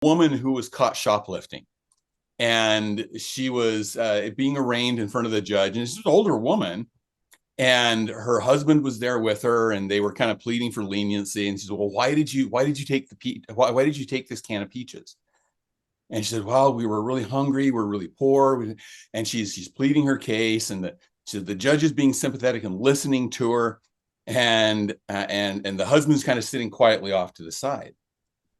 Woman who was caught shoplifting, and she was being arraigned in front of the judge, and she's an older woman, and her husband was there with her, and they were kind of pleading for leniency. And she said, well, why did you take why did you take this can of peaches? And she said, well, we were really hungry, we're really poor. And she's pleading her case, and the judge is being sympathetic and listening to her, and the husband's kind of sitting quietly off to the side.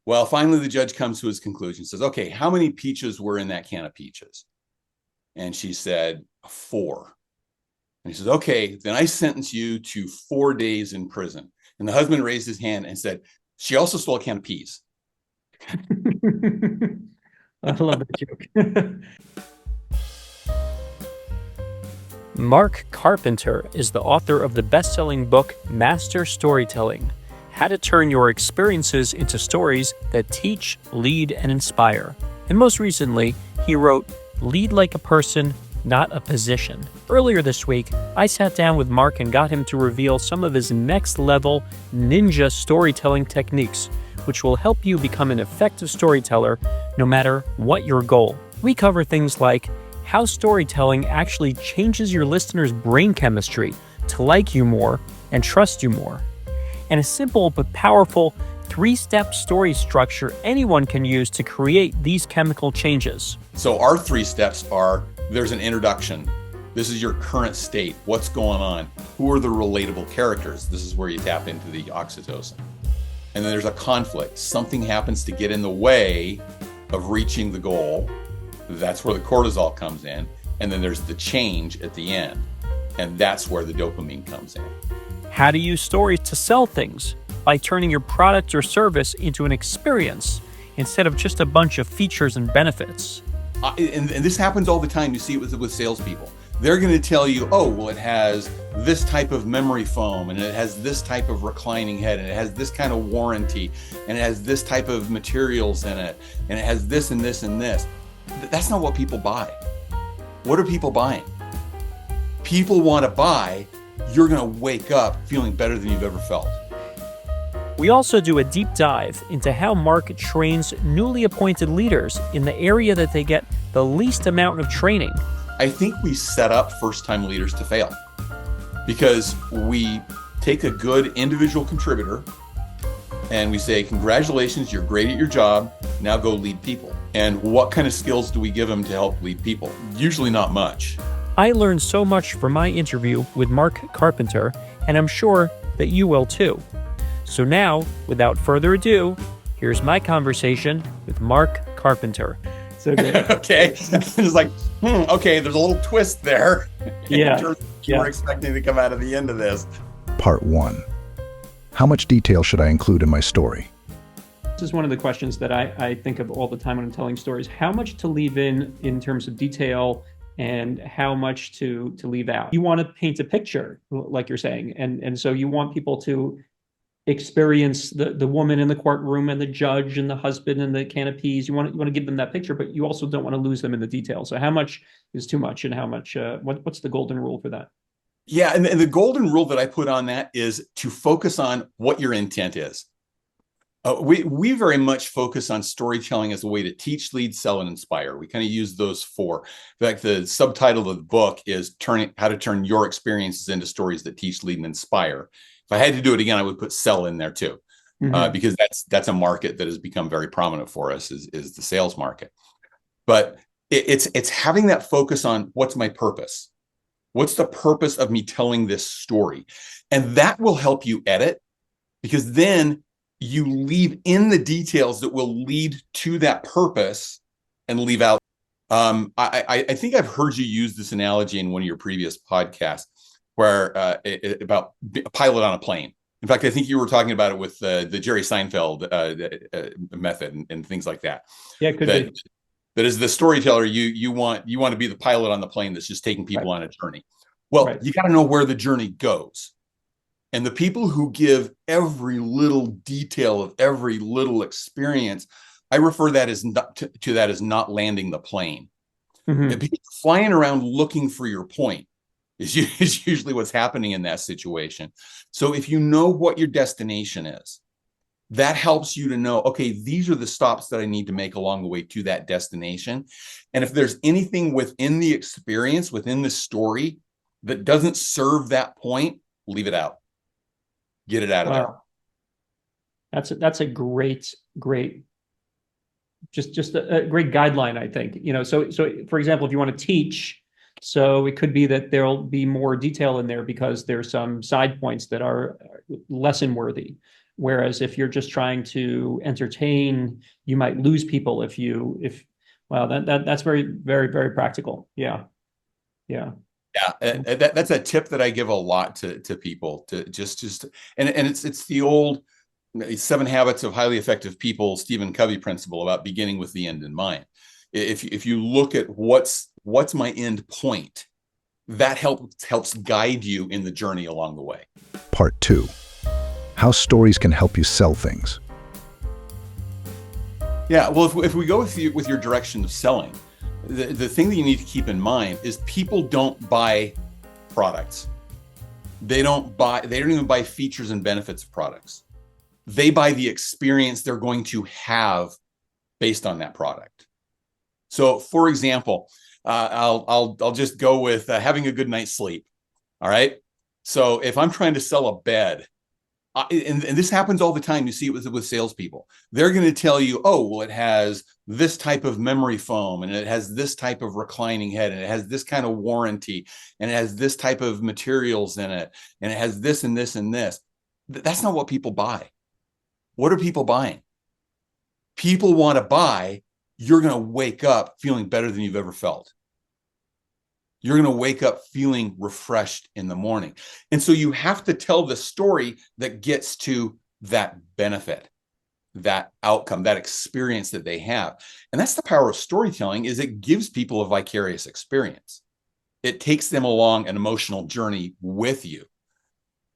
Well, finally, the judge comes to his conclusion, says, okay, how many peaches were in that can of peaches? And she said, 4. And he says, okay, then I sentence you to 4 days in prison. And the husband raised his hand and said, she also stole a can of peas. I love that joke. Mark Carpenter is the author of the best-selling book, Master Storytelling: How to Turn Your Experiences into Stories That Teach, Lead, and Inspire. And most recently, he wrote Lead Like a Person, Not a Position. Earlier this week, I sat down with Mark and got him to reveal some of his next-level ninja storytelling techniques, which will help you become an effective storyteller no matter what your goal. We cover things like how storytelling actually changes your listener's brain chemistry to like you more and trust you more, and a simple but powerful 3-step story structure anyone can use to create these chemical changes. So our 3 steps are: there's an introduction. This is your current state. What's going on? Who are the relatable characters? This is where you tap into the oxytocin. And then there's a conflict. Something happens to get in the way of reaching the goal. That's where the cortisol comes in. And then there's the change at the end. And that's where the dopamine comes in. How to use stories to sell things by turning your product or service into an experience instead of just a bunch of features and benefits. And this happens all the time. You see it with salespeople. They're going to tell you, oh, well, it has this type of memory foam, and it has this type of reclining head, and it has this kind of warranty, and it has this type of materials in it, and it has this and this and this. That's not what people buy. What are people buying? People want to buy, you're going to wake up feeling better than you've ever felt. We also do a deep dive into how Mark trains newly appointed leaders in the area that they get the least amount of training. I think we set up first-time leaders to fail because we take a good individual contributor and we say, congratulations, you're great at your job, now go lead people. And what kind of skills do we give them to help lead people? Usually not much. I learned so much from my interview with Mark Carpenter, and I'm sure that you will too. So now, without further ado, here's my conversation with Mark Carpenter. So good. Okay. It's like, okay, there's a little twist there. Yeah. You were expecting to come out of the end of this. Part 1. How much detail should I include in my story? This is one of the questions that I think of all the time when I'm telling stories. How much to leave in terms of detail and how much to leave out? You want to paint a picture, like you're saying. And so you want people to experience the woman in the courtroom and the judge and the husband and the can of peas. You want to give them that picture, but you also don't want to lose them in the details. So how much is too much, and how much? What's the golden rule for that? Yeah, and the golden rule that I put on that is to focus on what your intent is. We very much focus on storytelling as a way to teach, lead, sell, and inspire. We kind of use those 4. In fact, the subtitle of the book is how to turn your experiences into stories that teach, lead, and inspire. If I had to do it again, I would put sell in there too, because that's a market that has become very prominent for us is the sales market. But it's having that focus on what's my purpose? What's the purpose of me telling this story? And that will help you edit, because then you leave in the details that will lead to that purpose and leave out. I think I've heard you use this analogy in one of your previous podcasts, where about a pilot on a plane. In fact, I think you were talking about it with the Jerry Seinfeld method and things like that. Yeah, it could be. That as the storyteller, you want to be the pilot on the plane that's just taking people on a journey. Well, you got to know where the journey goes. And the people who give every little detail of every little experience, I refer that as to that as not landing the plane. Mm-hmm. People flying around looking for your point is usually what's happening in that situation. So if you know what your destination is, That helps you to know, okay, these are the stops that I need to make along the way to that destination. And if there's anything within the experience, within the story that doesn't serve that point, leave it out. Get it out of there. Wow. That's a great, just a great guideline, I think. So for example, if you want to teach, so it could be that there'll be more detail in there because there's some side points that are lesson worthy. Whereas if you're just trying to entertain, you might lose people if wow, that's very, very, very practical. Yeah. Yeah. Yeah, that's a tip that I give a lot to people, to just and it's the old 7 Habits of Highly Effective People, Stephen Covey principle about beginning with the end in mind. If you look at what's my end point, that helps guide you in the journey along the way. Part 2. How stories can help you sell things. Yeah, well, if we go with your direction of selling, the thing that you need to keep in mind is people don't buy products. They don't even buy features and benefits of products. They buy the experience they're going to have based on that product. So, for example, I'll just go with having a good night's sleep. All right. So if I'm trying to sell a bed, and this happens all the time, you see it with salespeople. They're going to tell you, oh, well, it has this type of memory foam, and it has this type of reclining head, and it has this kind of warranty, and it has this type of materials in it, and it has this and this and this. That's not what people buy. What are people buying? People want to buy, you're going to wake up feeling better than you've ever felt. You're going to wake up feeling refreshed in the morning. And so you have to tell the story that gets to that benefit, that outcome, that experience that they have. And that's the power of storytelling, is it gives people a vicarious experience. It takes them along an emotional journey with you.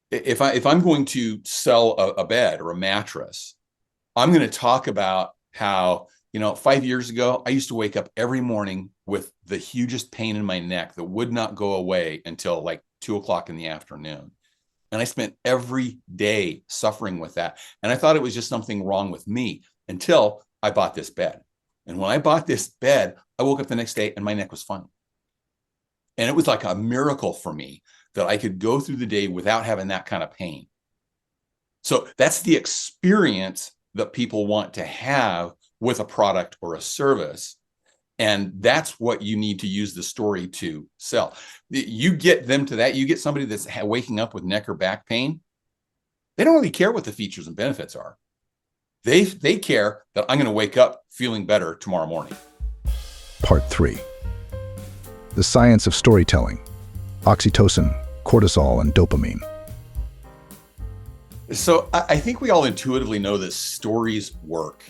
If I'm going to sell a bed or a mattress, I'm going to talk about how, 5 years ago, I used to wake up every morning with the hugest pain in my neck that would not go away until like 2:00 in the afternoon. And I spent every day suffering with that. And I thought it was just something wrong with me until I bought this bed. And when I bought this bed, I woke up the next day and my neck was fine. And it was like a miracle for me that I could go through the day without having that kind of pain. So that's the experience that people want to have with a product or a service. And that's what you need to use the story to sell. You get them to that. You get somebody that's waking up with neck or back pain. They don't really care what the features and benefits are. They care that I'm going to wake up feeling better tomorrow morning. Part 3. The science of storytelling. Oxytocin, cortisol, and dopamine. So I think we all intuitively know that stories work.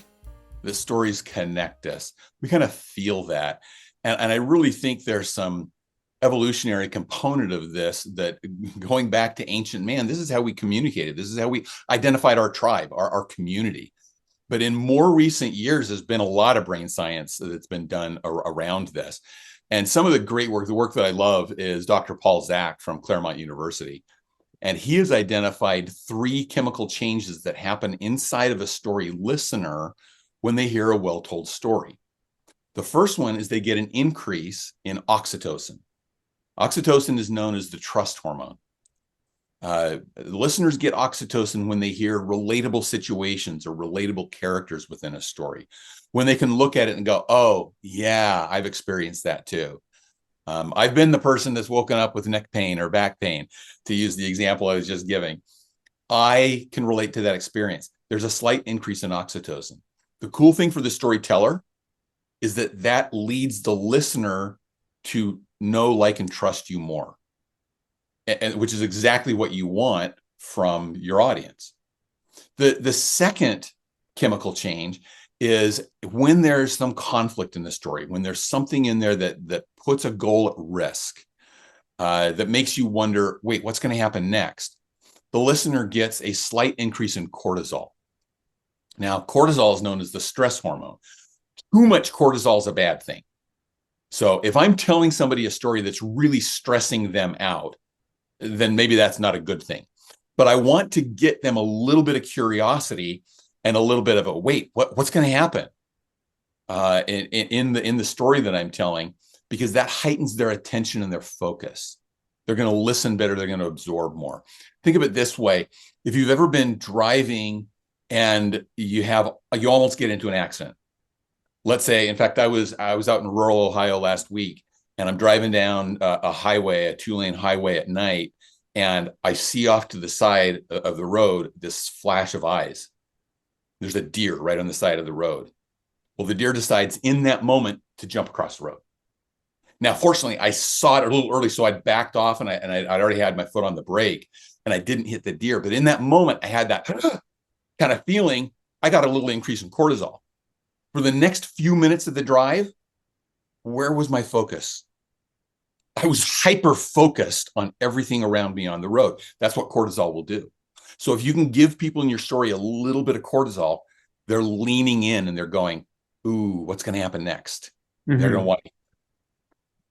The stories connect us. We kind of feel that. And I really think there's some evolutionary component of this, that going back to ancient man, this is how we communicated. This is how we identified our tribe, our community. But in more recent years, there's been a lot of brain science that's been done around this. And some of the great work, the work that I love, is Dr. Paul Zak from Claremont University. And he has identified 3 chemical changes that happen inside of a story listener when they hear a well-told story. The first one is they get an increase in oxytocin. Oxytocin is known as the trust hormone. Listeners get oxytocin when they hear relatable situations or relatable characters within a story, when they can look at it and go, oh, yeah, I've experienced that too. I've been the person that's woken up with neck pain or back pain, to use the example I was just giving. I can relate to that experience. There's a slight increase in oxytocin. The cool thing for the storyteller is that leads the listener to know, like, and trust you more, which is exactly what you want from your audience. The second chemical change is when there's some conflict in the story, when there's something in there that puts a goal at risk, that makes you wonder, wait, what's going to happen next? The listener gets a slight increase in cortisol. Now, cortisol is known as the stress hormone. Too much cortisol is a bad thing. So if I'm telling somebody a story that's really stressing them out, then maybe that's not a good thing. But I want to get them a little bit of curiosity and a little bit of a wait, what's going to happen in the story that I'm telling, because that heightens their attention and their focus. They're going to listen better. They're going to absorb more. Think of it this way. If you've ever been driving and you almost get into an accident. Let's say, in fact, I was out in rural Ohio last week, and I'm driving down a highway, a 2-lane highway at night, and I see off to the side of the road this flash of eyes. There's a deer right on the side of the road. Well, the deer decides in that moment to jump across the road. Now, fortunately, I saw it a little early, so I backed off, and I'd already had my foot on the brake, and I didn't hit the deer. But in that moment, I had that kind of feeling. I got a little increase in cortisol. For the next few minutes of the drive, where was my focus? I was hyper-focused on everything around me on the road. That's what cortisol will do. So if you can give people in your story a little bit of cortisol, they're leaning in and they're going, ooh, what's going to happen next? Mm-hmm. They're going to want to.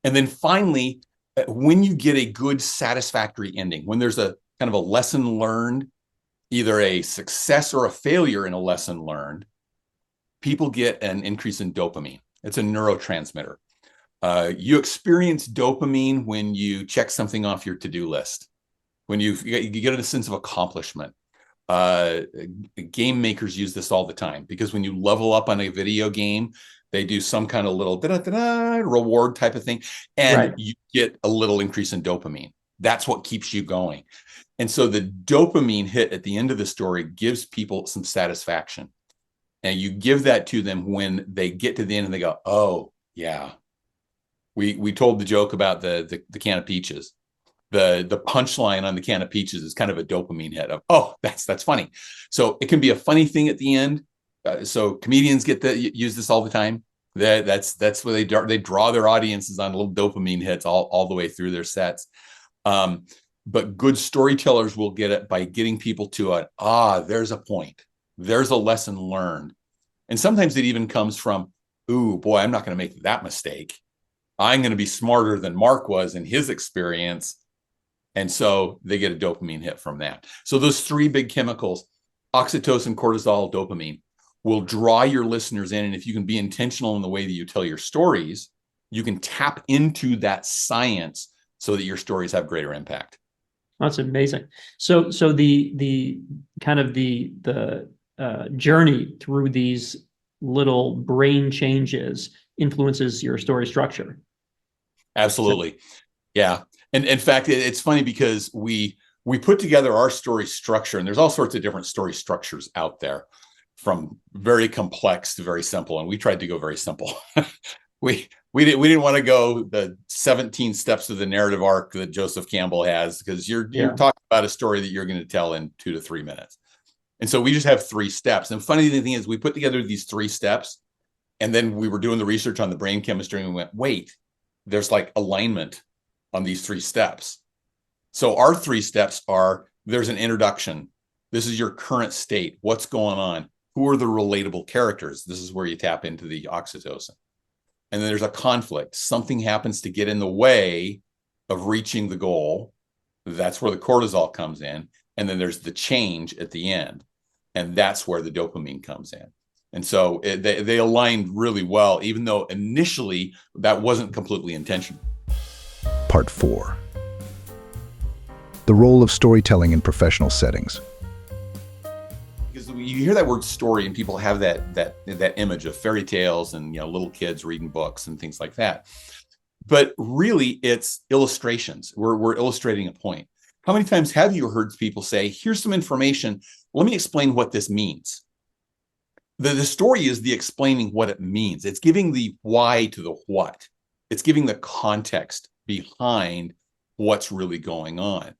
And then finally, when you get a good satisfactory ending, when there's a kind of a lesson learned, either a success or a failure in a lesson learned, people get an increase in dopamine. It's a neurotransmitter. You experience dopamine when you check something off your to-do list, when you get a sense of accomplishment. Game makers use this all the time, because when you level up on a video game, they do some kind of little reward type of thing, and you get a little increase in dopamine. That's what keeps you going. And so the dopamine hit at the end of the story gives people some satisfaction. And you give that to them when they get to the end and they go, oh, yeah. We told the joke about the can of peaches. The punchline on the can of peaches is kind of a dopamine hit of, oh, that's funny. So it can be a funny thing at the end. So comedians use this all the time. That's where they draw their audiences on little dopamine hits all the way through their sets. But good storytellers will get it by getting people to there's a point. There's a lesson learned. And sometimes it even comes from, ooh, boy, I'm not going to make that mistake. I'm going to be smarter than Mark was in his experience. And so they get a dopamine hit from that. So those three big chemicals, oxytocin, cortisol, dopamine, will draw your listeners in. And if you can be intentional in the way that you tell your stories, you can tap into that science so that your stories have greater impact. That's amazing. So the kind of the journey through these little brain changes influences your story structure. Absolutely. Yeah. And in fact, it's funny because we put together our story structure, and there's all sorts of different story structures out there, from very complex to very simple. And we tried to go very simple. We didn't want to go the 17 steps of the narrative arc that Joseph Campbell has, because you're talking about a story that you're going to tell in 2 to 3 minutes. And so we just have 3 steps. And funny thing is, we put together these 3 steps, and then we were doing the research on the brain chemistry, and we went, wait, there's like alignment on these 3 steps. So our 3 steps are, there's an introduction. This is your current state. What's going on? Who are the relatable characters? This is where you tap into the oxytocin. And then there's a conflict. Something happens to get in the way of reaching the goal. That's where the cortisol comes in. And then there's the change at the end. And that's where the dopamine comes in. And so they aligned really well, even though initially that wasn't completely intentional. Part 4. The role of storytelling in professional settings. Because you hear that word story and people have that image of fairy tales and little kids reading books and things like that. But really, it's illustrations. We're illustrating a point. How many times have you heard people say, here's some information, let me explain what this means? The story is the explaining what it means. It's giving the why to the what. It's giving the context behind what's really going on.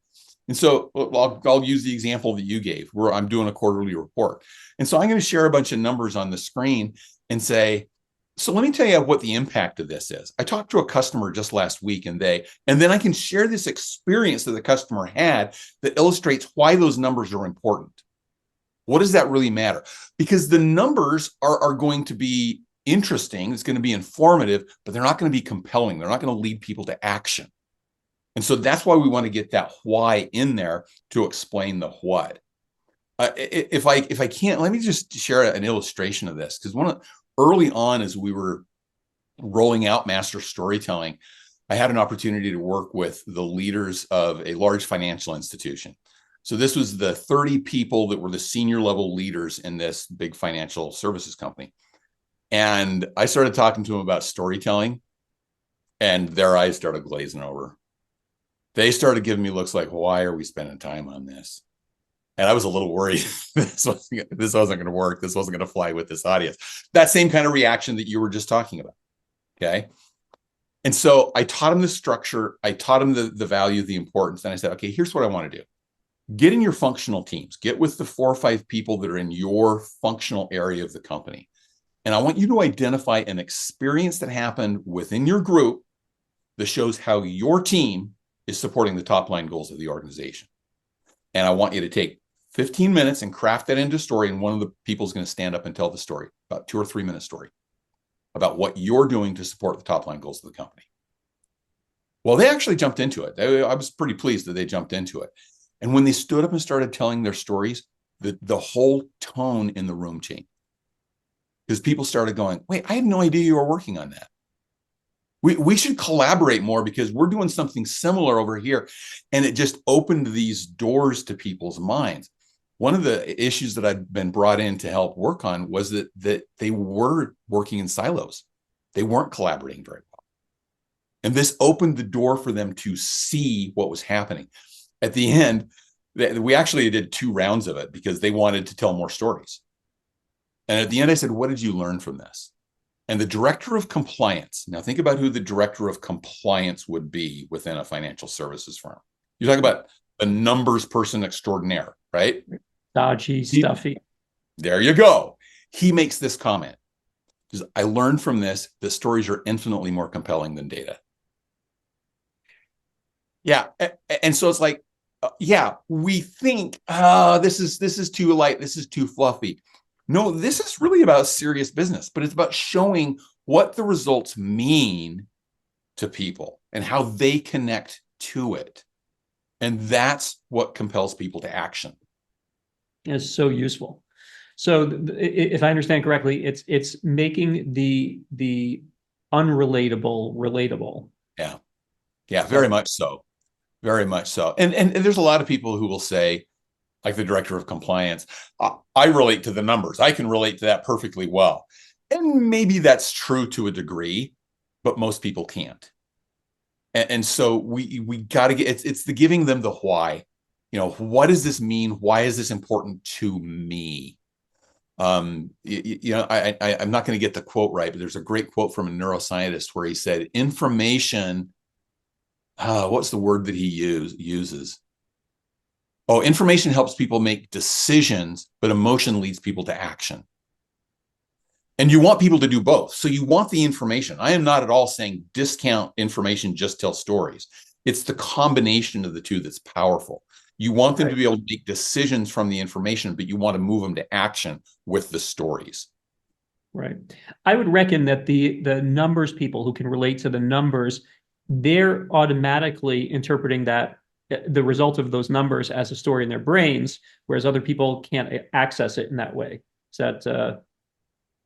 And so I'll use the example that you gave, where I'm doing a quarterly report. And so I'm going to share a bunch of numbers on the screen and say, so let me tell you what the impact of this is. I talked to a customer just last week, and then I can share this experience that the customer had that illustrates why those numbers are important. What does that really matter? Because the numbers are going to be interesting. It's going to be informative, but they're not going to be compelling. They're not going to lead people to action. And so that's why we want to get that why in there to explain the what. If I can't, let me just share an illustration of this, because early on, as we were rolling out master storytelling, I had an opportunity to work with the leaders of a large financial institution. So this was the 30 people that were the senior level leaders in this big financial services company. And I started talking to them about storytelling, and their eyes started glazing over. They started giving me looks like, why are we spending time on this? And I was a little worried this wasn't going to work. This wasn't going to fly with this audience. That same kind of reaction that you were just talking about. Okay. And so I taught him the structure. I taught him the value, the importance. And I said, okay, here's what I want to do. Get in your functional teams. Get with the 4 or 5 people that are in your functional area of the company. And I want you to identify an experience that happened within your group that shows how your team is supporting the top line goals of the organization. And I want you to take 15 minutes and craft that into a story. And one of the people is going to stand up and tell the story, about 2 or 3 minute story about what you're doing to support the top line goals of the company. Well, they actually jumped into it. I was pretty pleased that they jumped into it. And when they stood up and started telling their stories, the whole tone in the room changed. Because people started going, wait, I had no idea you were working on that. We should collaborate more because we're doing something similar over here. And it just opened these doors to people's minds. One of the issues that I'd been brought in to help work on was that they were working in silos. They weren't collaborating very well. And this opened the door for them to see what was happening. At the end, we actually did 2 rounds of it because they wanted to tell more stories. And at the end, I said, what did you learn from this? And the director of compliance, now think about who the director of compliance would be within a financial services firm. You're talking about the numbers person extraordinaire, right? Dodgy, stuffy. There you go. He makes this comment. Because I learned from this that stories are infinitely more compelling than data. Yeah. And so it's like, yeah, we think, this is too light. This is too fluffy. No, this is really about serious business, but it's about showing what the results mean to people and how they connect to it. And that's what compels people to action. It's so useful. So if I understand correctly, it's making the unrelatable relatable. Yeah. Yeah, very much so. Very much so. And there's a lot of people who will say, like the director of compliance, I relate to the numbers. I can relate to that perfectly well. And maybe that's true to a degree, but most people can't. And so we got to get, it's the giving them the why. You know, what does this mean? Why is this important to me? I'm not going to get the quote right, but there's a great quote from a neuroscientist where he said, information, what's the word that he uses? Oh, information helps people make decisions, but emotion leads people to action. And you want people to do both. So you want the information. I am not at all saying discount information, just tell stories. It's the combination of the two that's powerful. You want them to be able to make decisions from the information, but you want to move them to action with the stories. Right. I would reckon that the numbers people who can relate to the numbers, they're automatically interpreting that the result of those numbers as a story in their brains, whereas other people can't access it in that way. Is that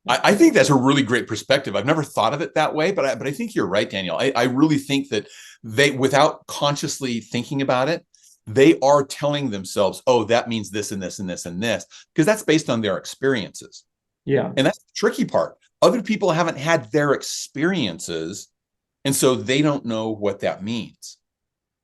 I think that's a really great perspective. I've never thought of it that way, but I think you're right, Daniel. I really think that they, without consciously thinking about it, they are telling themselves, oh, that means this and this and this and this, because that's based on their experiences. Yeah. And that's the tricky part. Other people haven't had their experiences, and so they don't know what that means.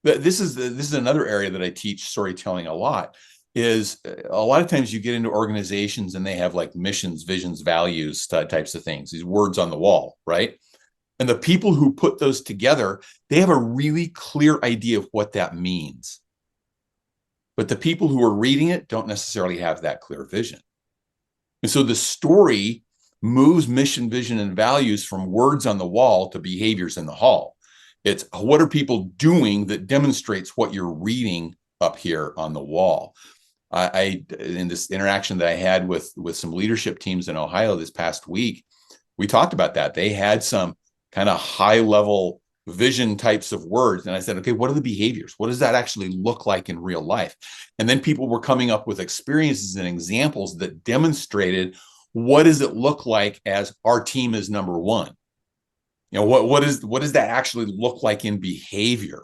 This is another area that I teach storytelling a lot. Is a lot of times you get into organizations and they have like missions, visions, values types of things, these words on the wall, right? And the people who put those together, they have a really clear idea of what that means. But the people who are reading it don't necessarily have that clear vision. And so the story moves mission, vision, and values from words on the wall to behaviors in the hall. It's what are people doing that demonstrates what you're reading up here on the wall. I in this interaction that I had with some leadership teams in Ohio this past week, we talked about that. They had some kind of high level vision types of words. And I said, okay, what are the behaviors? What does that actually look like in real life? And then people were coming up with experiences and examples that demonstrated what does it look like as our team is number one? What does that actually look like in behavior?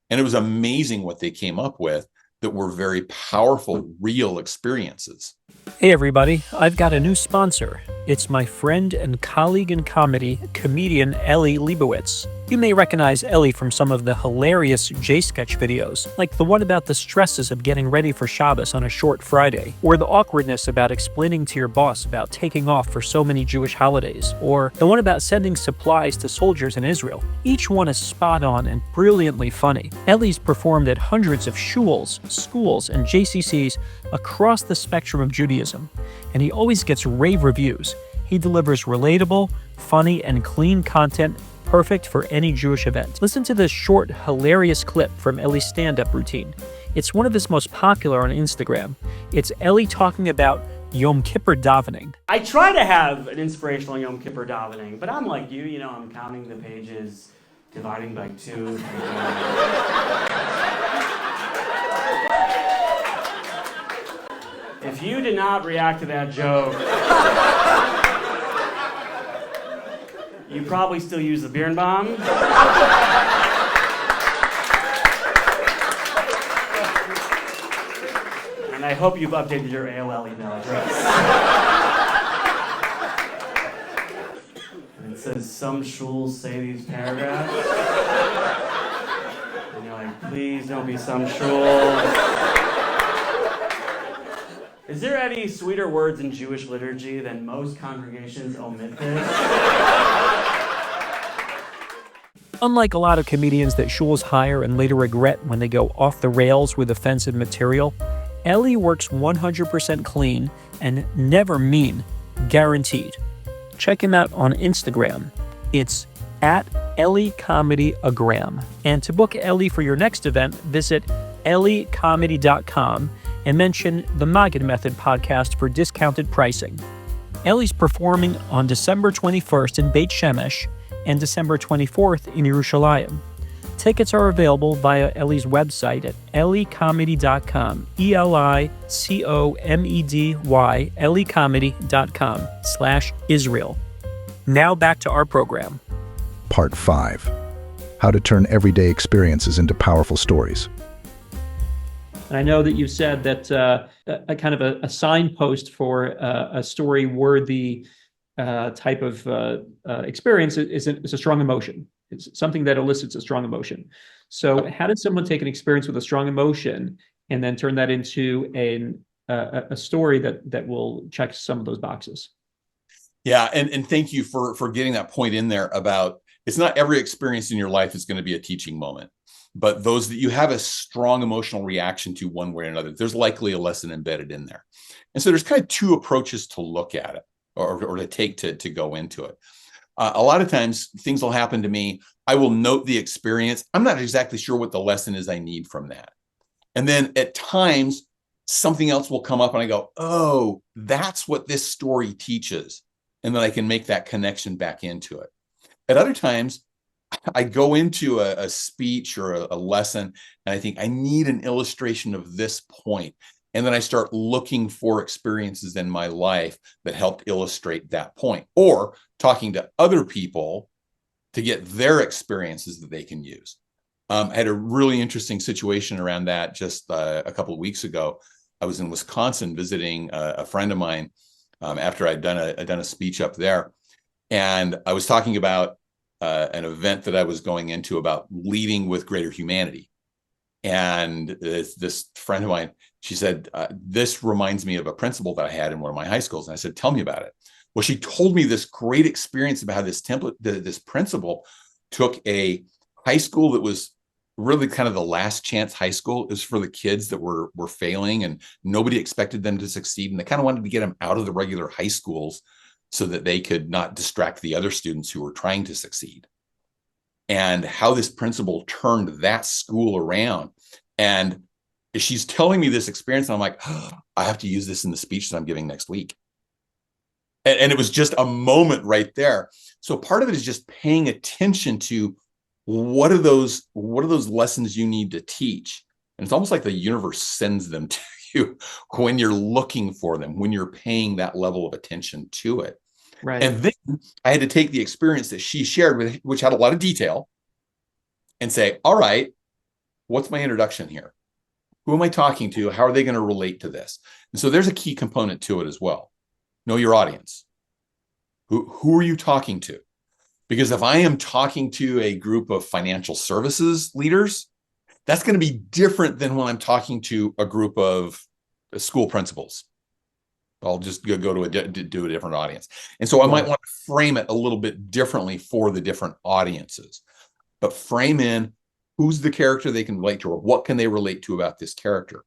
And it was amazing what they came up with that were very powerful, real experiences. Hey everybody, I've got a new sponsor. It's my friend and colleague in comedy, comedian Ellie Leibowitz. You may recognize Ellie from some of the hilarious J-Sketch videos, like the one about the stresses of getting ready for Shabbos on a short Friday, or the awkwardness about explaining to your boss about taking off for so many Jewish holidays, or the one about sending supplies to soldiers in Israel. Each one is spot on and brilliantly funny. Ellie's performed at hundreds of shuls, schools, and JCCs across the spectrum of Judaism, and he always gets rave reviews. He delivers relatable, funny, and clean content perfect for any Jewish event. Listen to this short, hilarious clip from Ellie's stand-up routine. It's one of his most popular on Instagram. It's Ellie talking about Yom Kippur davening. I try to have an inspirational Yom Kippur davening, but I'm like you, I'm counting the pages, dividing by 2. If you did not react to that joke, you probably still use the Birnbaum. And I hope you've updated your AOL email address. And it says, some shuls say these paragraphs. And you're like, please don't be some shuls. Is there any sweeter words in Jewish liturgy than most congregations omit this? Unlike a lot of comedians that shuls hire and later regret when they go off the rails with offensive material, Ellie works 100% clean and never mean, guaranteed. Check him out on Instagram. It's at EllieComedyAgram. And to book Ellie for your next event, visit elliecomedy.com and mention the Maggid Method podcast for discounted pricing. Ellie's performing on December 21st in Beit Shemesh and December 24th in Yerushalayim. Tickets are available via Ellie's website at elliecomedy.com, ELICOMEDY, elliecomedy.com/Israel. Now back to our program. Part 5. How to turn everyday experiences into powerful stories. And I know that you've said that a kind of a signpost for a story-worthy type of experience is a strong emotion. It's something that elicits a strong emotion. So how does someone take an experience with a strong emotion and then turn that into a story that will check some of those boxes? Yeah, and thank you for getting that point in there about it's not every experience in your life is going to be a teaching moment, but those that you have a strong emotional reaction to one way or another, there's likely a lesson embedded in there. And so there's kind of two approaches to look at it or to take to go into it. A lot of times things will happen to me. I will note the experience. I'm not exactly sure what the lesson is I need from that. And then at times something else will come up and I go, oh, that's what this story teaches. And then I can make that connection back into it. At other times, I go into a speech or a lesson and I think I need an illustration of this point. And then I start looking for experiences in my life that helped illustrate that point, or talking to other people to get their experiences that they can use. I had a really interesting situation around that just a couple of weeks ago. I was in Wisconsin visiting a friend of mine after I'd done a speech up there. And I was talking about an event that I was going into about leading with greater humanity. And this friend of mine, she said, this reminds me of a principal that I had in one of my high schools. And I said, tell me about it. Well, she told me this great experience about how this principal took a high school that was really kind of the last chance high school. It was for the kids that were failing and nobody expected them to succeed. And they kind of wanted to get them out of the regular high schools so that they could not distract the other students who were trying to succeed. And how this principal turned that school around. And she's telling me this experience, and I'm like, oh, I have to use this in the speech that I'm giving next week. And it was just a moment right there. So part of it is just paying attention to what are those lessons you need to teach? And it's almost like the universe sends them to you when you're looking for them, when you're paying that level of attention to it. Right. And then I had to take the experience that she shared with, which had a lot of detail, and say, all right, what's my introduction here? Who am I talking to? How are they going to relate to this? And so there's a key component to it as well. Know your audience. Who are you talking to? Because if I am talking to a group of financial services leaders, that's going to be different than when I'm talking to a group of school principals. I'll just go to do a different audience. And so I might want to frame it a little bit differently for the different audiences, but frame in who's the character they can relate to, or what can they relate to about this character.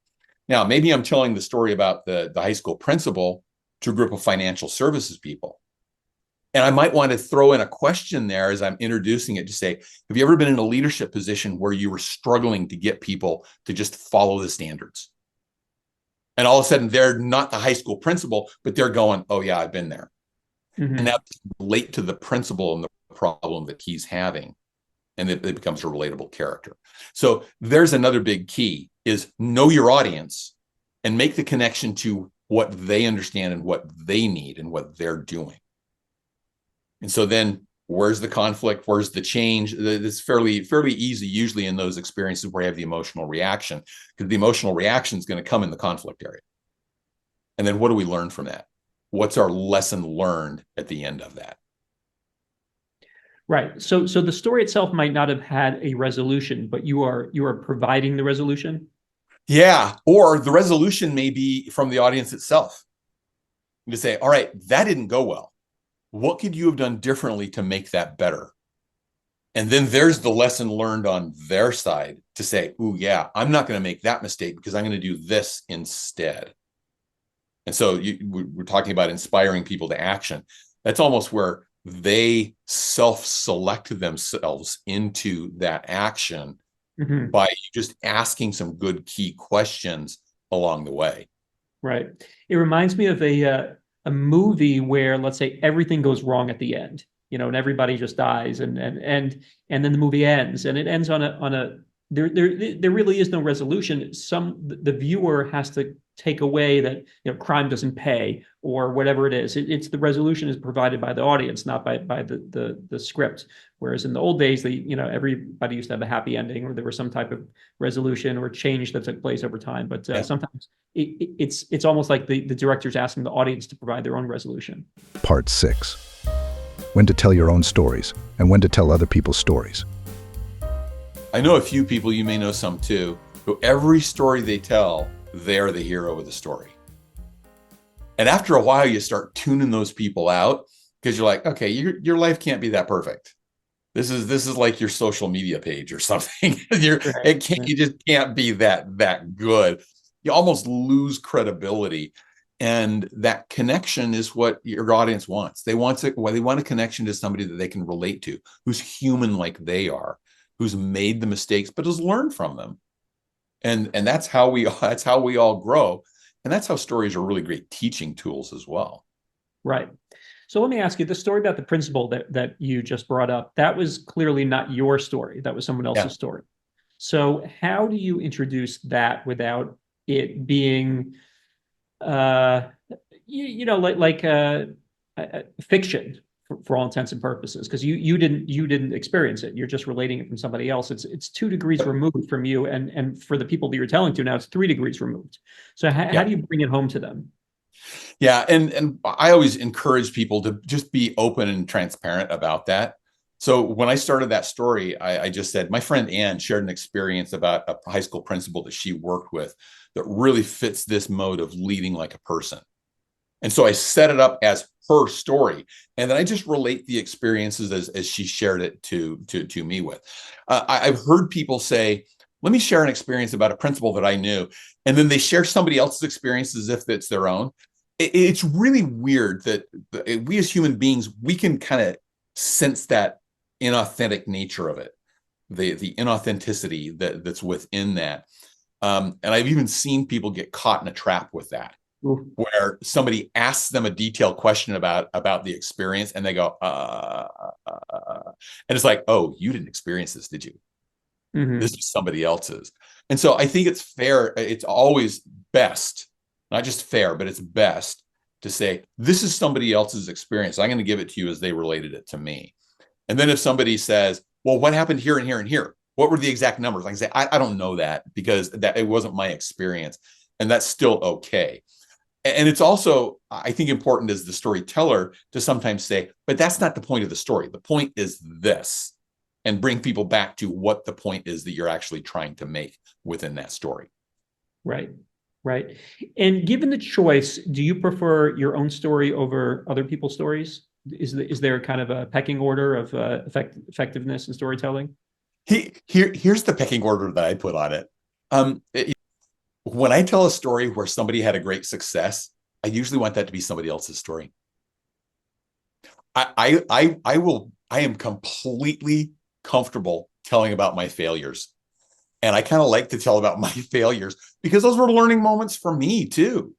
Now, maybe I'm telling the story about the high school principal to a group of financial services people. And I might want to throw in a question there as I'm introducing it to say, have you ever been in a leadership position where you were struggling to get people to just follow the standards? And all of a sudden, they're not the high school principal, but they're going, oh, yeah, I've been there. Mm-hmm. And now relate to the principal and the problem that he's having. And it becomes a relatable character. So there's another big key is know your audience and make the connection to what they understand and what they need and what they're doing. And so then where's the conflict? Where's the change? It's fairly easy usually in those experiences where you have the emotional reaction, because the emotional reaction is going to come in the conflict area. And then what do we learn from that? What's our lesson learned at the end of that? Right. So the story itself might not have had a resolution, but you are providing the resolution. Yeah. Or the resolution may be from the audience itself. To say, all right, that didn't go well. What could you have done differently to make that better? And then there's the lesson learned on their side to say, oh, yeah, I'm not going to make that mistake because I'm going to do this instead. And so we're talking about inspiring people to action. That's almost where they self-select themselves into that action by just asking some good key questions along the way. Right. It reminds me of a movie where, let's say, everything goes wrong at the end, and everybody just dies, and then the movie ends, and it ends on a there really is no resolution. The viewer has to take away that crime doesn't pay or whatever it is. It's the resolution is provided by the audience, not by the script. Whereas in the old days, everybody used to have a happy ending, or there was some type of resolution or change that took place over time. But sometimes it's almost like the director's asking the audience to provide their own resolution. Part 6. When to tell your own stories and when to tell other people's stories. I know a few people, you may know some too, who every story they tell, they're the hero of the story. And after a while, you start tuning those people out because you're like, okay, your life can't be that perfect. This is like your social media page or something. You just can't be that good. You almost lose credibility. And that connection is what your audience wants. They want a connection to somebody that they can relate to, who's human like they are, who's made the mistakes, but has learned from them. And that's how we all grow. And that's how stories are really great teaching tools as well. Right. So let me ask you, the story about the principal that you just brought up, that was clearly not your story. That was someone else's story. So how do you introduce that without it being, fiction for all intents and purposes? Because you didn't experience it. You're just relating it from somebody else. It's 2 degrees removed from you, and for the people that you're telling to now, it's 3 degrees removed. So how do you bring it home to them? Yeah, and I always encourage people to just be open and transparent about that. So when I started that story, I just said, my friend Ann shared an experience about a high school principal that she worked with that really fits this mode of leading like a person. And so I set it up as her story, and then I just relate the experiences as she shared it to me with. I've heard people say, let me share an experience about a principal that I knew, and then they share somebody else's experience as if it's their own. It's really weird that we as human beings, we can kind of sense that inauthentic nature of it, the inauthenticity that's within that. And I've even seen people get caught in a trap with that, where somebody asks them a detailed question about the experience, and they go, And it's like, oh, you didn't experience this, did you? This is somebody else's. And so I think it's fair. It's always best, not just fair, but it's best to say, this is somebody else's experience. I'm going to give it to you as they related it to me. And then if somebody says, well, what happened here and here and here? What were the exact numbers? I can say, I don't know that, because that it wasn't my experience. And that's still okay. And it's also, I think, important as the storyteller to sometimes say, but that's not the point of the story. The point is this, and bring people back to what the point is that you're actually trying to make within that story. Right, right. And given the choice, do you prefer your own story over other people's stories? Is there kind of a pecking order of effectiveness in storytelling? Here's the pecking order that I put on it. When I tell a story where somebody had a great success, I usually want that to be somebody else's story. I am completely comfortable telling about my failures. And I kind of like to tell about my failures because those were learning moments for me too.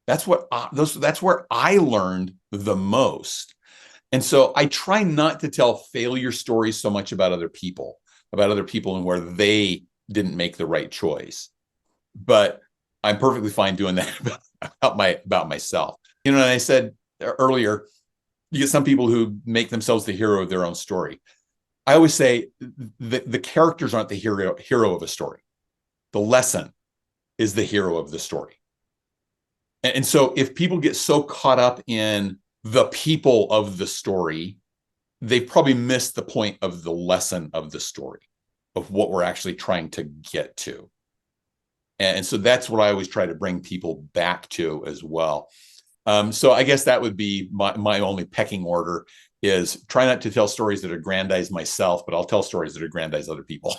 That's where I learned the most. And so I try not to tell failure stories so much about other people and where they didn't make the right choice. But I'm perfectly fine doing that about myself. And I said earlier, you get some people who make themselves the hero of their own story. I always say the characters aren't the hero of a story. The lesson is the hero of the story. And so if people get so caught up in the people of the story, they probably missed the point of the lesson of the story, of what we're actually trying to get to. And so that's what I always try to bring people back to as well. So I guess that would be my only pecking order, is try not to tell stories that aggrandize myself, but I'll tell stories that aggrandize other people.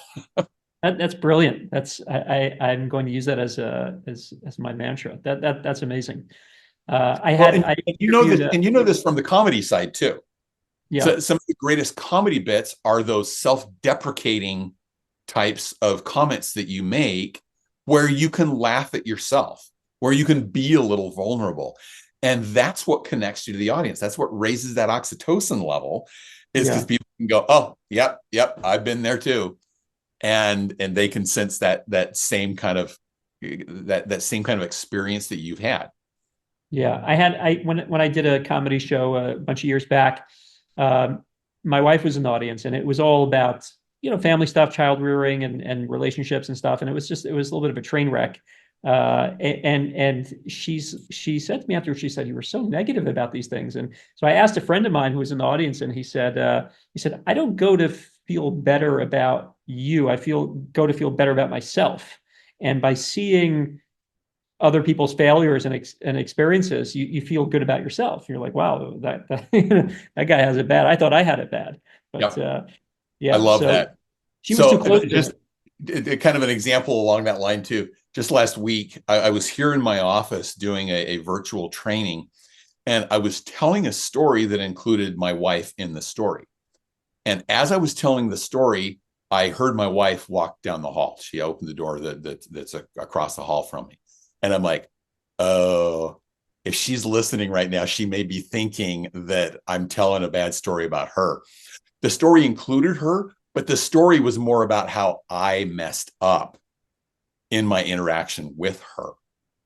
That's brilliant. I'm going to use that as my mantra. That's amazing. You know this from the comedy side too. Yeah. So some of the greatest comedy bits are those self-deprecating types of comments that you make, where you can laugh at yourself, where you can be a little vulnerable. And that's what connects you to the audience. That's what raises that oxytocin level, is because people can go, oh, yep, I've been there too. And they can sense that same kind of experience that you've had. Yeah, when I did a comedy show a bunch of years back, my wife was in the audience, and it was all about, family stuff, child rearing and relationships and stuff. And it was a little bit of a train wreck. And she said to me after, she said, you were so negative about these things. And so I asked a friend of mine who was in the audience, and he said, I don't go to feel better about you. I go to feel better about myself. And by seeing other people's failures and experiences, you feel good about yourself. You're like, wow, that that guy has it bad. I thought I had it bad. But I love that. She was too close. Just kind of an example along that line too. Just last week, I was here in my office doing a virtual training, and I was telling a story that included my wife in the story. And as I was telling the story, I heard my wife walk down the hall. She opened the door that's across the hall from me. And I'm like, oh, if she's listening right now, she may be thinking that I'm telling a bad story about her. The story included her, but the story was more about how I messed up in my interaction with her.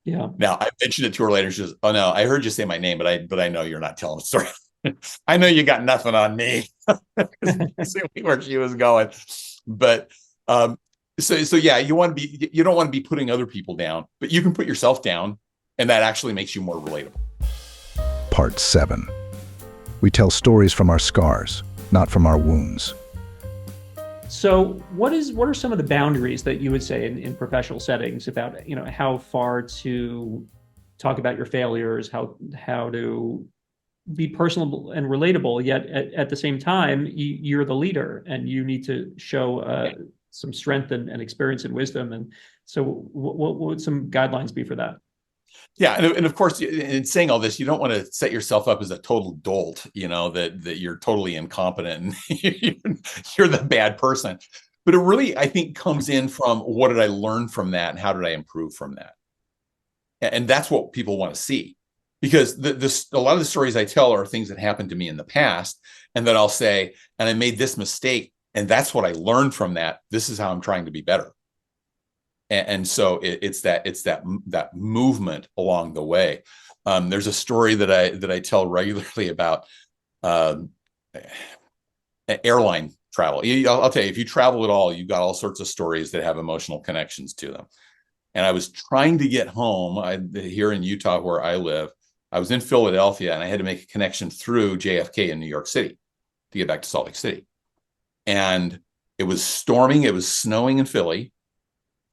Yeah. Now I mentioned it to her later. She says, "Oh no, I heard you say my name, but I know you're not telling the story. I know you got nothing on me." Assuming where she was going, but so yeah, you don't want to be putting other people down, but you can put yourself down, and that actually makes you more relatable. Part 7. We tell stories from our scars, not from our wounds. So what are some of the boundaries that you would say in professional settings about, how far to talk about your failures, how to be personal and relatable, yet at the same time, you're the leader and you need to show some strength and experience and wisdom. And so what would some guidelines be for that? Yeah. And of course, in saying all this, you don't want to set yourself up as a total dolt, that you're totally incompetent and you're the bad person. But it really, I think, comes in from what did I learn from that and how did I improve from that? And that's what people want to see. because a lot of the stories I tell are things that happened to me in the past, and then I'll say, and I made this mistake, and that's what I learned from that. This is how I'm trying to be better. And so it's that movement along the way. There's a story that I tell regularly about airline travel. I'll tell you, if you travel at all, you've got all sorts of stories that have emotional connections to them. And I was trying to get home here in Utah, where I live. I was in Philadelphia, and I had to make a connection through JFK in New York City to get back to Salt Lake City. And it was storming. It was snowing in Philly.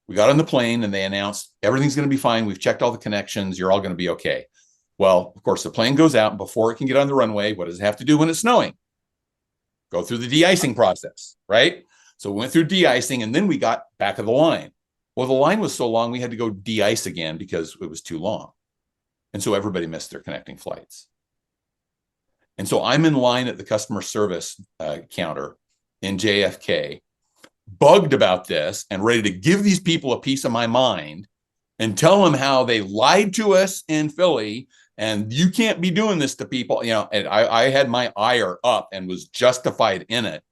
We got on the plane, and they announced everything's going to be fine. We've checked all the connections. You're all going to be okay. Well, of course, the plane goes out, and before it can get on the runway, what does it have to do when it's snowing? Go through the de-icing process, right? So we went through de-icing, and then we got back of the line. Well, the line was so long, we had to go de-ice again because it was too long. And so everybody missed their connecting flights. And so I'm in line at the customer service counter in JFK, bugged about this and ready to give these people a piece of my mind and tell them how they lied to us in Philly, and you can't be doing this to people. And I had my ire up and was justified in it.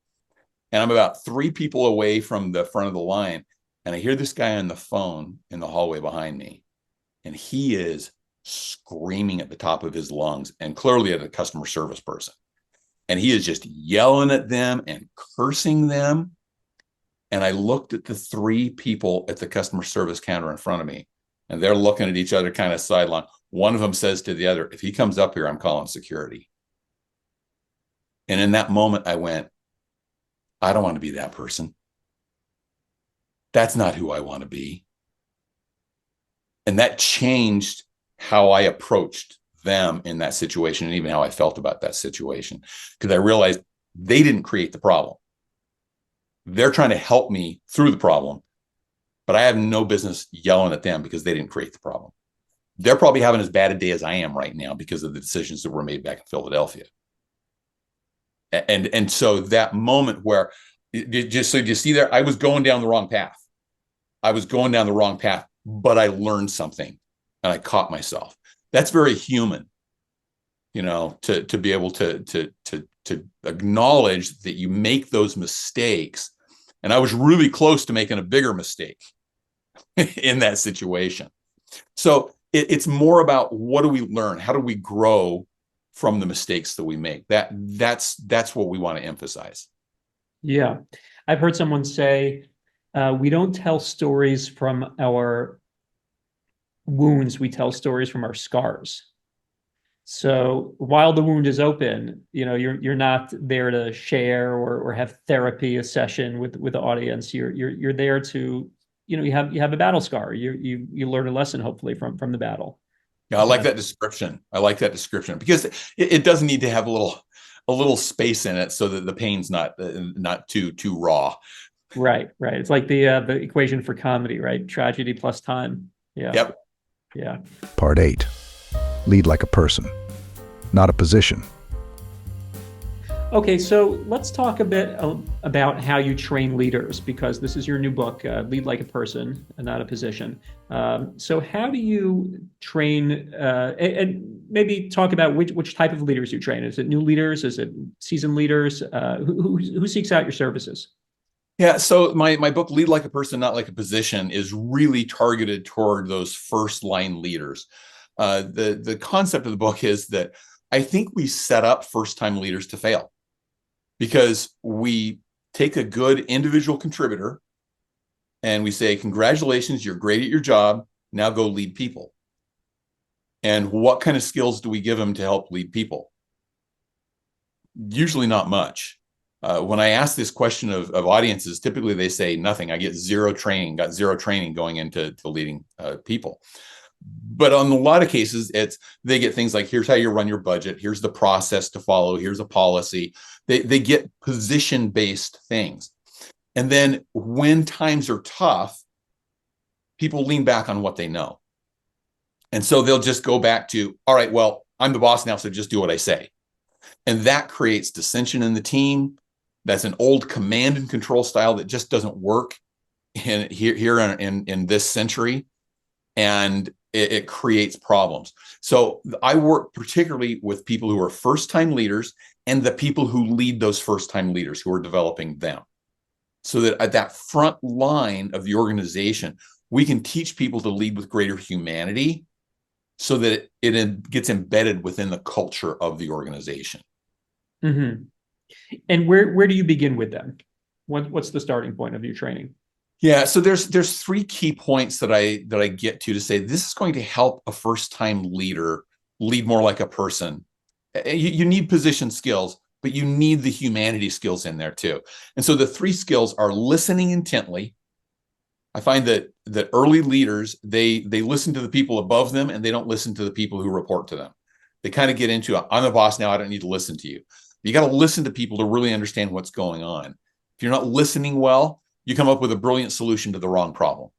And I'm about 3 people away from the front of the line, and I hear this guy on the phone in the hallway behind me, and he is screaming at the top of his lungs, and clearly at a customer service person. And he is just yelling at them and cursing them. And I looked at the 3 people at the customer service counter in front of me, and they're looking at each other kind of sideline. One of them says to the other, if he comes up here, I'm calling security. And in that moment, I went, I don't want to be that person. That's not who I want to be. And that changed how I approached them in that situation, and even how I felt about that situation, because I realized they didn't create the problem. They're trying to help me through the problem, but I have no business yelling at them because they didn't create the problem. They're probably having as bad a day as I am right now because of the decisions that were made back in Philadelphia. And so that moment where, just so you see there, I was going down the wrong path. But I learned something, and I caught myself. That's very human, to be able to acknowledge that you make those mistakes. And I was really close to making a bigger mistake in that situation. So it's more about, what do we learn? How do we grow from the mistakes that we make? That's what we want to emphasize. Yeah. I've heard someone say, we don't tell stories from our wounds, we tell stories from our scars. So while the wound is open, you're not there to share or have therapy, a session with the audience. You're there to, you have a battle scar. You learn a lesson, hopefully, from the battle. Yeah, I like that description. Because it doesn't need to have a little space in it so that the pain's not too raw. Right. It's like the equation for comedy, right? Tragedy plus time. Yeah. Yep. Yeah. Part 8. Lead like a person, not a position. Okay, so let's talk a bit about how you train leaders, because this is your new book, Lead Like a Person, not a Position. So how do you train, and maybe talk about which type of leaders you train? Is it new leaders? Is it seasoned leaders? Who seeks out your services? Yeah, so my book, Lead Like a Person, Not Like a Position, is really targeted toward those first line leaders. The concept of the book is that I think we set up first time leaders to fail, because we take a good individual contributor and we say, congratulations, you're great at your job. Now go lead people. And what kind of skills do we give them to help lead people? Usually not much. When I ask this question of audiences, typically they say nothing. I got zero training going into leading people. But on a lot of cases, they get things like, here's how you run your budget. Here's the process to follow. Here's a policy. They get position-based things. And then when times are tough, people lean back on what they know. And so they'll just go back to, all right, well, I'm the boss now, so just do what I say. And that creates dissension in the team. That's an old command and control style that just doesn't work here in this century. And it creates problems. So I work particularly with people who are first-time leaders and the people who lead those first-time leaders who are developing them. So that at that front line of the organization, we can teach people to lead with greater humanity so that it gets embedded within the culture of the organization. Mm-hmm. And where do you begin with them? What's the starting point of your training? Yeah, so there's three key points that I get to say this is going to help a first-time leader lead more like a person. You need position skills, but you need the humanity skills in there too. And so the three skills are listening intently. I find that early leaders, they listen to the people above them and they don't listen to the people who report to them. They kind of get into, I'm the boss now, I don't need to listen to you. You got to listen to people to really understand what's going on. If you're not listening well, you come up with a brilliant solution to the wrong problem.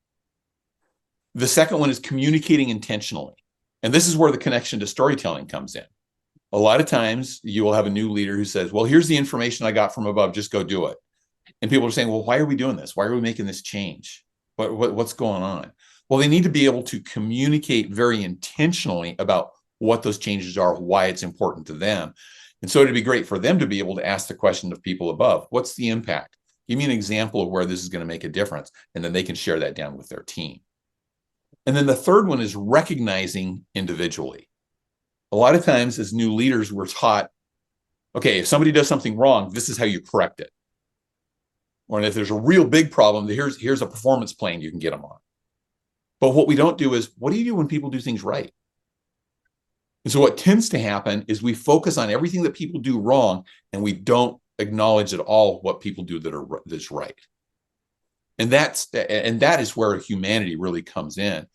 The second one is communicating intentionally. And this is where the connection to storytelling comes in. A lot of times you will have a new leader who says, well, here's the information I got from above, just go do it. And people are saying, well, why are we doing this? Why are we making this change? What's going on? Well, they need to be able to communicate very intentionally about what those changes are, why it's important to them. And so it'd be great for them to be able to ask the question of people above, what's the impact? Give me an example of where this is going to make a difference. And then they can share that down with their team. And then the third one is recognizing individually. A lot of times as new leaders, we're taught, okay, if somebody does something wrong, this is how you correct it. Or if there's a real big problem, here's a performance plan you can get them on. But what we don't do is, what do you do when people do things right? And so what tends to happen is we focus on everything that people do wrong, and we don't acknowledge at all what people do that's right. And that is where humanity really comes in.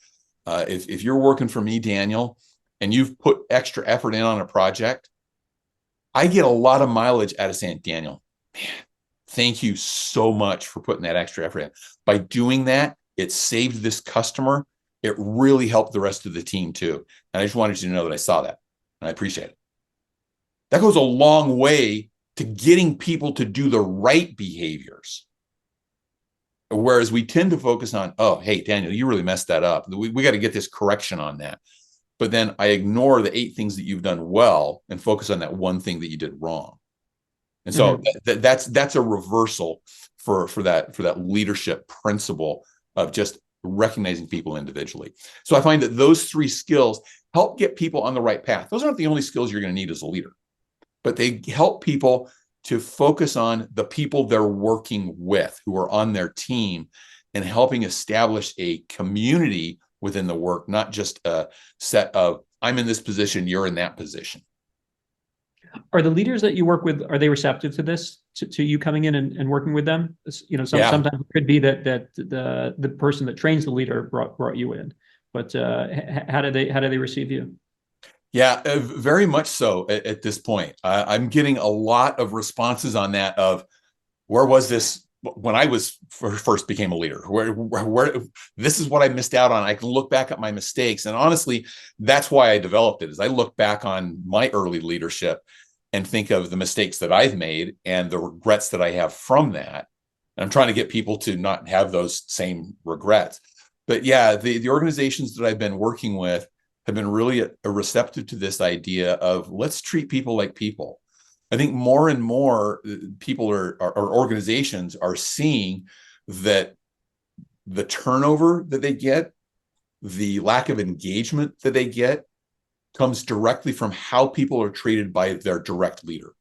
If you're working for me, Daniel, and you've put extra effort in on a project, I get a lot of mileage out of saying, Daniel, man, thank you so much for putting that extra effort in. By doing that, it saved this customer. It really helped the rest of the team too. And I just wanted you to know that I saw that, and I appreciate it. That goes a long way to getting people to do the right behaviors. Whereas we tend to focus on, oh, hey, Daniel, you really messed that up. We got to get this correction on that. But then I ignore the 8 things that you've done well and focus on that one thing that you did wrong. And so that's a reversal for that leadership principle of just recognizing people individually. So I find that those 3 skills help get people on the right path. Those aren't the only skills you're going to need as a leader, but they help people to focus on the people they're working with, who are on their team, and helping establish a community within the work, not just a set of, I'm in this position, you're in that position. Are the leaders that you work with, are they receptive to this, to you coming in and working with them? Sometimes it could be that the person that trains the leader brought you in, but how do they receive you? Yeah, very much so at this point. I'm getting a lot of responses on that of, where was this when I first became a leader? Where this is what I missed out on. I can look back at my mistakes. And honestly, that's why I developed it, is I look back on my early leadership and think of the mistakes that I've made and the regrets that I have from that. And I'm trying to get people to not have those same regrets. But yeah, the organizations that I've been working with have been really receptive to this idea of, let's treat people like people. I think more and more people or organizations are seeing that the turnover that they get, the lack of engagement that they get, comes directly from how people are treated by their direct leader.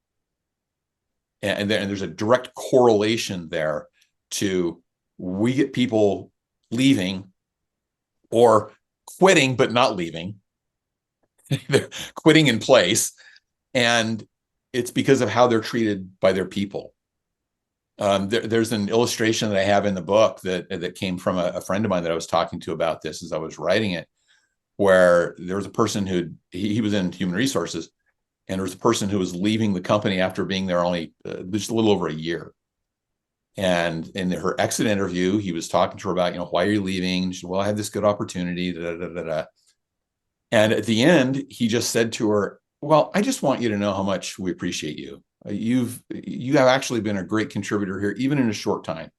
And there's a direct correlation there to, we get people leaving or quitting but not leaving. They're quitting in place, and it's because of how they're treated by their people. There's an illustration that I have in the book that came from a friend of mine that I was talking to about this as I was writing it, where there was a person he was in human resources, and there was a person who was leaving the company after being there only just a little over a year. And in her exit interview, he was talking to her about, why are you leaving? She said, well, I had this good opportunity. And at the end, he just said to her, well, I just want you to know how much we appreciate you. You have actually been a great contributor here, even in a short time.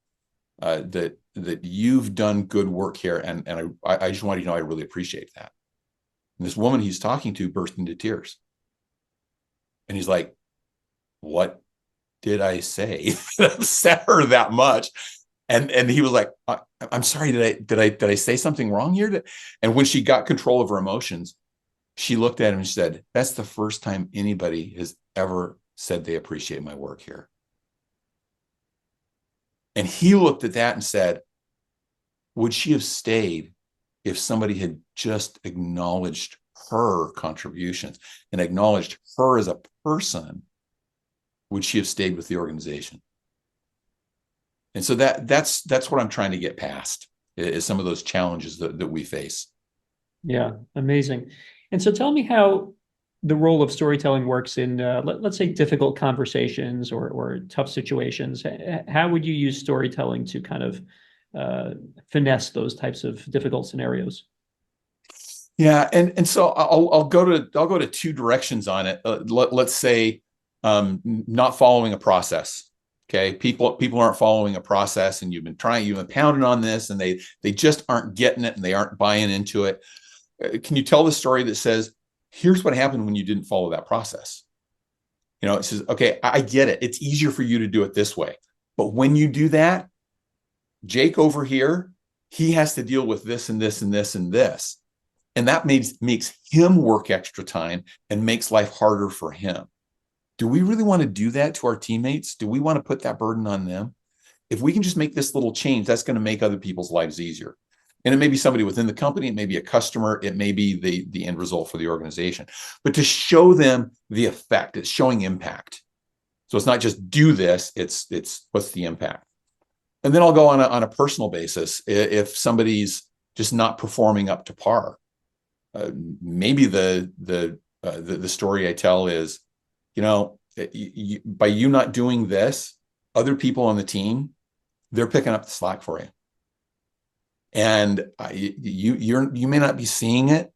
that you've done good work here, and I just want you to know I really appreciate that. And this woman he's talking to burst into tears, and he's like, "What did I say that upset her that much?" And he was like, "I'm sorry, did I say something wrong here?" And when she got control of her emotions, she looked at him and said, "That's the first time anybody has ever said they appreciate my work here." And he looked at that and said, would she have stayed if somebody had just acknowledged her contributions and acknowledged her as a person? Would she have stayed with the organization? And so that's what I'm trying to get past, is some of those challenges that we face. Yeah, amazing. And so tell me how the role of storytelling works in, let's say, difficult conversations or tough situations. How would you use storytelling to kind of finesse those types of difficult scenarios? Yeah, and so I'll go to two directions on it. Let's say not following a process. Okay, people aren't following a process, and you've been pounding on this, and they just aren't getting it, and they aren't buying into it. Can you tell the story that says, here's what happened when you didn't follow that process? It says, okay, I get it. It's easier for you to do it this way. But when you do that, Jake over here, he has to deal with this and this and this and this. And that makes him work extra time and makes life harder for him. Do we really want to do that to our teammates? Do we want to put that burden on them? If we can just make this little change, that's going to make other people's lives easier. And it may be somebody within the company, it may be a customer, it may be the end result for the organization. But to show them the effect, it's showing impact. So it's not just do this, it's what's the impact. And then I'll go on a personal basis. If somebody's just not performing up to par, maybe the story I tell is, by you not doing this, other people on the team, they're picking up the slack for you. And you may not be seeing it,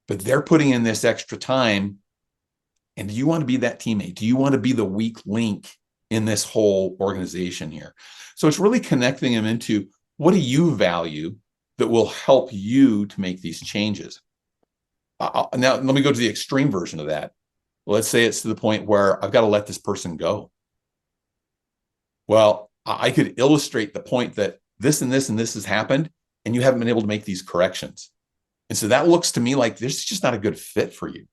but they're putting in this extra time. And do you want to be that teammate? Do you want to be the weak link in this whole organization here? So it's really connecting them into, what do you value that will help you to make these changes? Now, let me go to the extreme version of that. Let's say it's to the point where I've got to let this person go. Well, I could illustrate the point that this and this and this has happened, and you haven't been able to make these corrections. And so that looks to me like this is just not a good fit for you.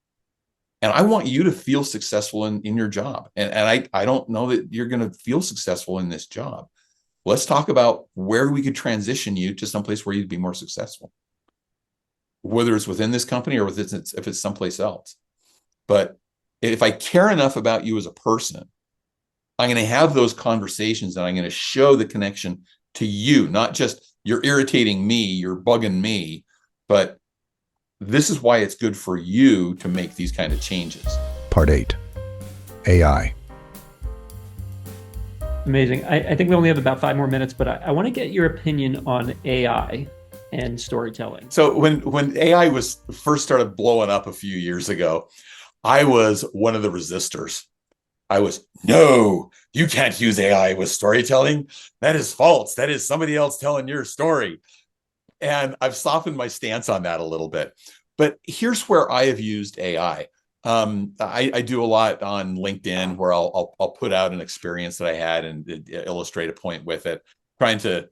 And I want you to feel successful in your job. And I don't know that you're going to feel successful in this job. Let's talk about where we could transition you to someplace where you'd be more successful, whether it's within this company or if it's someplace else. But if I care enough about you as a person, I'm going to have those conversations, and I'm going to show the connection to you, not just you're irritating me, you're bugging me, but this is why it's good for you to make these kind of changes. Part 8. AI. Amazing. I think we only have about 5 more minutes, but I want to get your opinion on AI and storytelling. So when AI was first started blowing up a few years ago, I was one of the resistors. I was, no, you can't use AI with storytelling. That is false. That is somebody else telling your story. And I've softened my stance on that a little bit. But here's where I have used AI. I do a lot on LinkedIn where I'll put out an experience that I had and illustrate a point with it, trying to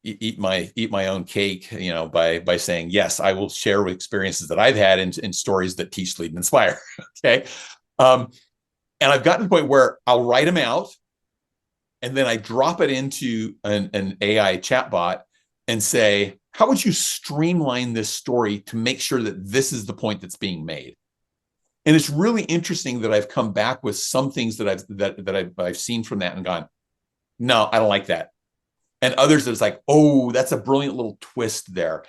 eat my own cake, by saying, yes, I will share experiences that I've had in stories that teach, lead, and inspire. Okay. And I've gotten to the point where I'll write them out, and then I drop it into an AI chatbot and say, how would you streamline this story to make sure that this is the point that's being made? And it's really interesting that I've come back with some things that I've seen from that and gone, no, I don't like that. And others that it's like, oh, that's a brilliant little twist there.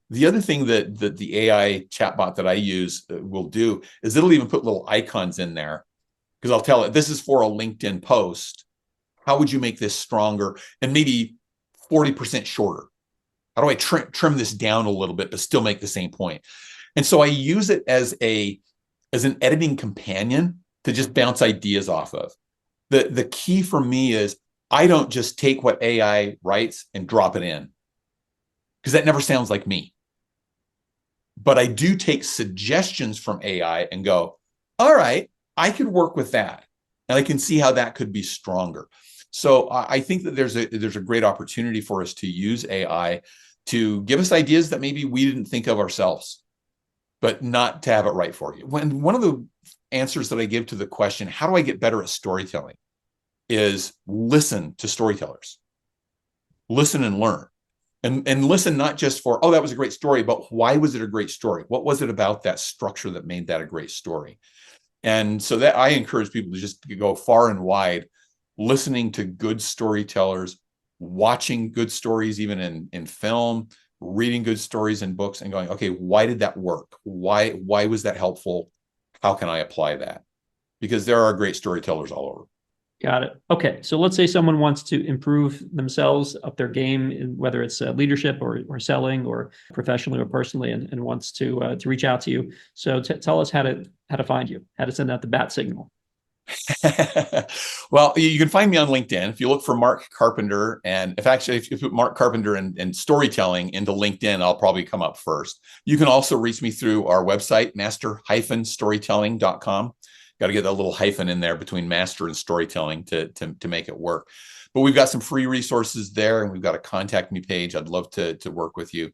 The other thing that the AI chatbot that I use will do is it'll even put little icons in there, because I'll tell it, this is for a LinkedIn post. How would you make this stronger and maybe 40% shorter? How do I trim this down a little bit, but still make the same point? And so I use it as an editing companion to just bounce ideas off of. The key for me is I don't just take what AI writes and drop it in, because that never sounds like me. But I do take suggestions from AI and go, all right, I could work with that. And I can see how that could be stronger. So I think that there's a great opportunity for us to use AI to give us ideas that maybe we didn't think of ourselves, but not to have it right for you. When one of the answers that I give to the question, how do I get better at storytelling, is listen to storytellers. Listen and learn. And listen not just for, oh, that was a great story, but why was it a great story? What was it about that structure that made that a great story? And so that I encourage people to just go far and wide, listening to good storytellers, watching good stories, even in film, reading good stories in books, and going, okay, why did that work? Why was that helpful? How can I apply that? Because there are great storytellers all over. Got it. Okay. So let's say someone wants to improve themselves, up their game, whether it's leadership or selling or professionally or personally, and wants to reach out to you. So tell us how to find you, how to send out the bat signal. Well, you can find me on LinkedIn. If you look for Mark Carpenter, and if you put Mark Carpenter and storytelling into LinkedIn, I'll probably come up first. You can also reach me through our website, master-storytelling.com. Got to get that little hyphen in there between master and storytelling to make it work. But we've got some free resources there, and we've got a contact me page. I'd love to work with you.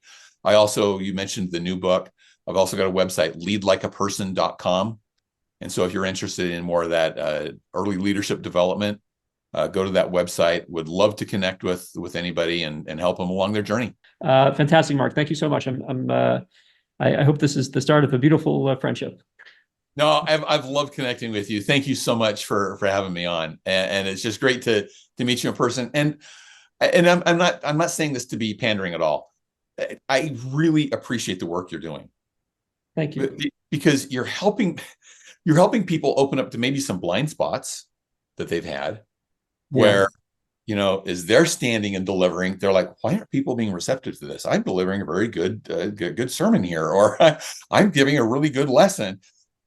You mentioned the new book. I've also got a website, leadlikeaperson.com. And so if you're interested in more of that early leadership development, go to that website. Would love to connect with anybody and help them along their journey. Fantastic, Mark. Thank you so much. I hope this is the start of a beautiful friendship. No, I've loved connecting with you. Thank you so much for having me on, and it's just great to meet you in person. And I'm not saying this to be pandering at all. I really appreciate the work you're doing. Thank you. Because you're helping people open up to maybe some blind spots that they've had, where as they're standing and delivering, they're like, why aren't people being receptive to this? I'm delivering a very good sermon here, or I'm giving a really good lesson.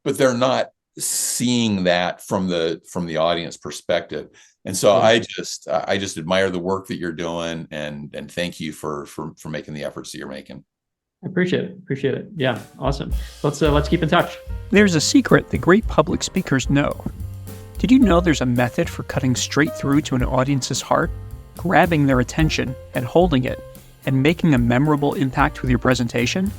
But they're not seeing that from the audience perspective. And so I just admire the work that you're doing, and thank you for making the efforts that you're making. I appreciate it. Yeah, awesome. Let's keep in touch. There's a secret that great public speakers know. Did you know there's a method for cutting straight through to an audience's heart, grabbing their attention and holding it, and making a memorable impact with your presentation?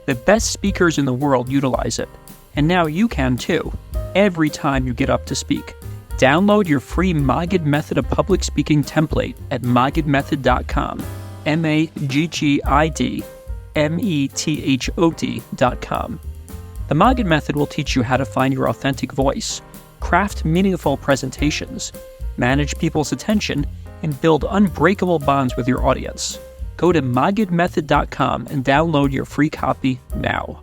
The best speakers in the world utilize it. And now you can too, every time you get up to speak. Download your free Magid Method of Public Speaking template at magidmethod.com, magidmethod.com. The Magid Method will teach you how to find your authentic voice, craft meaningful presentations, manage people's attention, and build unbreakable bonds with your audience. Go to magidmethod.com and download your free copy now.